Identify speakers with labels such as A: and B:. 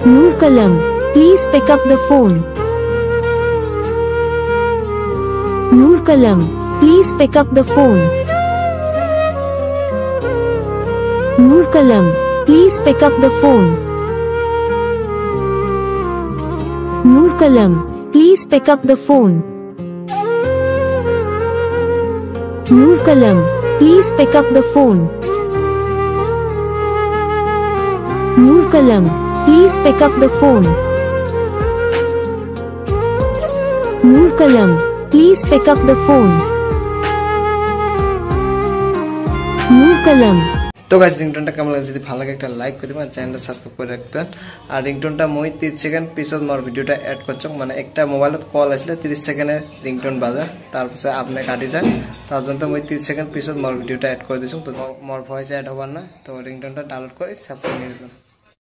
A: Noorkalam, please pick up the phone. Noorkalam, please pick up the phone. Noorkalam, please pick up the phone. Noorkalam, please pick up the phone. Noorkalam, please pick up the phone. Noorkalam, please pick up the phone. Noorkalam, please pick up the phone. Noorkalam.
B: তো guys রিংটোনটা কেমন লাগে যদি ভালো লাগে একটা like করিবেন চ্যানেলটা subscribe করে রাখবেন আর রিংটোনটা মই 30 সেকেন্ড পিছত মোর ভিডিওটা এড করছং মানে একটা মোবাইলত কল আসলে 30 সেকেন্ডে রিংটোন বাজা তারপর আপনি কাটি যায় তার জন্য মই 30 সেকেন্ড পিছত মোর ভিডিওটা এড করে দিছং তো মোর ভয়েস এড হবার না তো রিংটোনটা ডাউনলোড করে সাবস্ক্রাইব করে দিবেন।